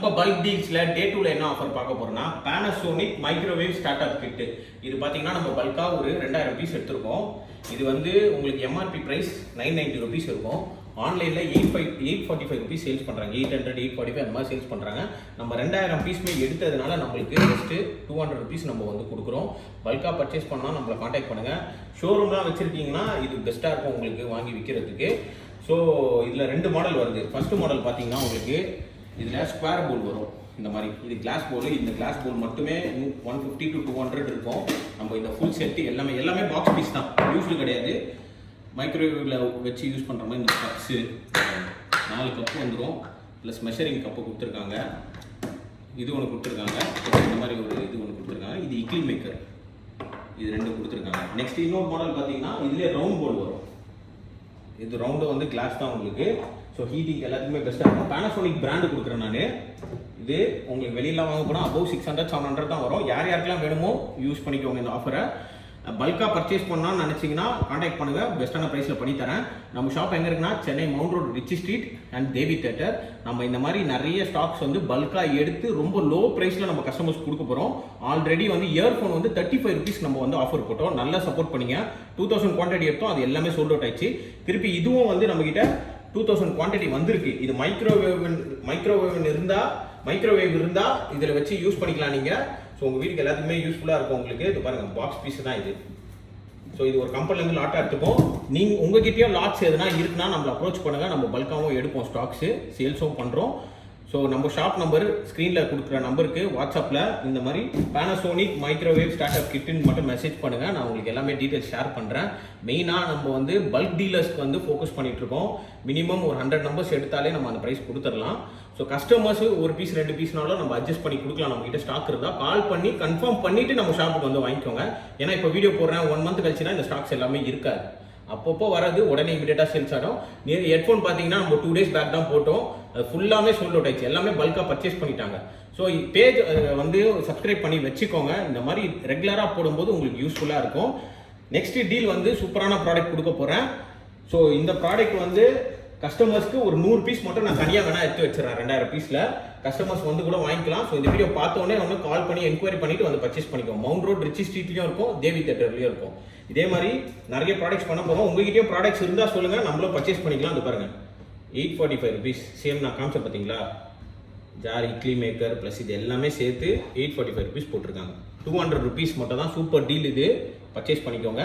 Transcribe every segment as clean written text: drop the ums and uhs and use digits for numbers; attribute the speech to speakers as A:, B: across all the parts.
A: நம்ம பல்க் டீல்ஸ்ல டே 2ல என்ன ஆஃபர் பார்க்க போறோம்னா Panasonic microwave start up kit. இது பாத்தீங்கன்னா நம்ம பல்கா ஒரு 2000 பீஸ் எடுத்திருக்கோம். இது வந்து உங்களுக்கு எம்ஆர்பி பிரைஸ் 990 rupees இருக்கும். ஆன்லைன்ல 845 rupees சேல்ஸ் பண்றாங்க. 800 845 அந்த மாதிரி சேல்ஸ் பண்றாங்க. நம்ம 2000 பீஸ்மே எடுத்ததுனால நம்மளுக்கு ஜஸ்ட் 200 rupees நம்ம வந்து கொடுக்குறோம். பல்கா பர்ச்சேஸ் பண்ணா நம்மளை காண்டாக்ட் பண்ணுங்க. ஷோரூம்லாம் வச்சிருக்கீங்கன்னா இது பெஸ்டா இருக்கும் உங்களுக்கு வாங்கி விற்கிறதுக்கு. ஸோ இதில் 2 மாடல் வருது. ஃபர்ஸ்ட் மாடல் பார்த்தீங்கன்னா உங்களுக்கு இதில் ஸ்கொயர் போல் வரும். இந்த மாதிரி இது கிளாஸ் போல். இந்த கிளாஸ் போல் மட்டுமே 150 to 200 இருக்கும். நம்ம இந்த ஃபுல் செட்டு எல்லாமே பாக்ஸ் பீஸ் தான், யூஸ்ஃபுல் கிடையாது. மைக்ரோவேவில் வச்சு யூஸ் பண்ணுற மாதிரி இந்த கப்ஸு 4 கப்பு வந்துடும். ப்ளஸ் மெஷரிங் கப்பு கொடுத்துருக்காங்க. இது ஒன்று கொடுத்துருக்காங்க. இந்த மாதிரி ஒரு இது ஒன்று கொடுத்துருக்காங்க. இது இட்லி மேக்கர், இது 2 கொடுத்துருக்காங்க. நெக்ஸ்ட் இன்னொரு மாடல் பார்த்தீங்கன்னா இதுலேயே ரவுண்ட் போல் வரும். இது ரவுண்டு வந்து கிளாஸ் தான் உங்களுக்கு. ஸோ ஹீட்டிங் எல்லாத்துக்குமே பெஸ்ட்டாக இருக்கும். Panasonic பிராண்டு கொடுக்குறேன் நான். இது உங்களுக்கு வெளியில் வாங்க போனால் above 600 700 தான் வரும். யாருக்கெல்லாம் வேணுமோ யூஸ் பண்ணிக்கோங்க இந்த ஆஃபரை. பல்காக பர்ச்சேஸ் பண்ணான்னு நினச்சிங்கன்னா காண்டாக்ட் பண்ணுங்கள். பெஸ்ட்டான ப்ரைஸில் பண்ணித்தரேன். நம்ம ஷாப் எங்கே இருக்குன்னா Chennai mount road Ritchie street and Devi theatre. நம்ம இந்த மாதிரி நிறைய ஸ்டாக்ஸ் வந்து பல்காக எடுத்து ரொம்ப லோ ப்ரைஸில் நம்ம கஸ்டமர்ஸ் கொடுக்க போகிறோம். ஆல்ரெடி வந்து இயர்ஃபோன் வந்து 35 rupees நம்ம வந்து ஆஃபர் போட்டோம். நல்லா சப்போர்ட் பண்ணிங்க. 2000 குவான்டிட்டி எடுத்தோம். அது எல்லாமே சோல்ட் அவுட் ஆயிடுச்சு. திருப்பி இதுவும் வந்து நம்மகிட்ட 2000 குவான்டிட்டி வந்திருக்கு. இது மைக்ரோவேவ் இருந்தால் இதில் வச்சு யூஸ் பண்ணிக்கலாம் நீங்கள். ஸோ உங்கள் வீட்டுக்கு எல்லாத்துக்குமே யூஸ்ஃபுல்லாக இருக்கும் உங்களுக்கு. இது பாருங்கள் பாக்ஸ் பீஸ் தான் இது. ஸோ இது ஒரு கம்பெனிலேருந்து லாட்டாக எடுத்துப்போம். நீங்கள் உங்ககிட்டயும் லாட்ஸ் எதுனா இருக்குன்னா நம்மளை அப்ரோச் பண்ணுங்கள். நம்ம பல்காகவும் எடுப்போம் ஸ்டாக்ஸு, சேல்ஸும் பண்ணுறோம். ஸோ நம்ம ஷாப் நம்பர் ஸ்க்ரீனில் கொடுக்குற நம்பருக்கு வாட்ஸ்அப்பில் இந்த மாதிரி Panasonic மைக்ரோவேவ் ஸ்டார்ட் அப் கிட்டுன்னு மட்டும் மெசேஜ் பண்ணுங்கள். நான் உங்களுக்கு எல்லாமே டீட்டெயில்ஸ் ஷேர் பண்ணுறேன். மெயினாக நம்ம வந்து பல்க் டீலர்ஸ்க்கு வந்து ஃபோக்கஸ் பண்ணிகிட்ருக்கோம். மினிமம் ஒரு 100 நம்பர்ஸ் எடுத்தாலே நம்ம அந்த ப்ரைஸ் கொடுத்துடலாம். ஸோ கஸ்டமர்ஸ் ஒரு பீஸ் 2 பீஸ்னாலும் நம்ம அட்ஜஸ்ட் பண்ணி கொடுக்கலாம். நம்மகிட்ட ஸ்டாக் இருந்தால் கால் பண்ணி கன்ஃபார்ம் பண்ணிவிட்டு நம்ம ஷாப்புக்கு வந்து வாங்கிக்கோங்க. ஏன்னா இப்போ வீடியோ போடுறேன் 1 month கழிச்சுனா இந்த ஸ்டாக்ஸ் எல்லாமே இருக்காது. அப்பப்போ வரது உடனே இமீடியட்டாக சேல்ஸ் ஆகும். ஹெட்ஃபோன் பார்த்தீங்கன்னா நம்ம 2 days பேக் தான் போட்டோம். அது ஃபுல்லாமே சோல்ட் அவுட் ஆயிடுச்சு. எல்லாமே பல்காக பர்ச்சேஸ் பண்ணிட்டாங்க. ஸோ பேஜ் வந்து சப்ஸ்கிரைப் பண்ணி வச்சுக்கோங்க. இந்த மாதிரி ரெகுலராக போடும்போது உங்களுக்கு யூஸ்ஃபுல்லாக இருக்கும். நெக்ஸ்ட் டீல் வந்து சூப்பரான ப்ராடக்ட் கொடுக்க போகிறேன். ஸோ இந்த ப்ராடக்ட் வந்து கஸ்டமர்ஸ்க்கு ஒரு 100 பீஸ் மட்டும் நான் தனியாக வேணா எடுத்து வச்சிடறேன். 2000 பீஸில் கஸ்டமர்ஸ் வந்து கூட வாங்கிக்கலாம். ஸோ இந்த வீடியோ பார்த்தோன்னே வந்து கால் பண்ணி என்கொயரி பண்ணிட்டு வந்து பர்ச்சேஸ் பண்ணிக்கோங்க. மவுண்ட் ரோட் ரிச்சி ஸ்ட்ரீட்லையும் இருக்கும், தேவி தேட்டர்லையும் இருக்கும். இதே மாதிரி நிறைய ப்ராடக்ட்ஸ் பண்ண போகிறோம். உங்ககிட்டயும் ப்ராடக்ட்ஸ் இருந்தால் சொல்லுங்கள், நம்மளும் பர்ச்சேஸ் பண்ணிக்கலாம். அது பாருங்கள் 845 rupees. சேம் நான் காமிச்சேன் பார்த்தீங்களா, ஜார் இட்லி மேக்கர் ப்ளஸ் இது எல்லாமே சேர்த்து 845 rupees போட்டிருக்காங்க. 200 rupees மட்டும் தான். சூப்பர் டீல் இது. பர்ச்சேஸ் பண்ணிக்கோங்க.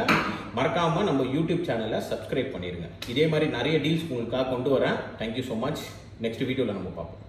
A: மறக்காமல் நம்ம யூடியூப் சேனலை சப்ஸ்கிரைப் பண்ணிடுங்க. இதே மாதிரி நிறைய டீல்ஸ் உங்களுக்காக கொண்டு வரேன். Thank you so much. நெக்ஸ்ட் வீடியோவில் நம்ம பார்ப்போம்.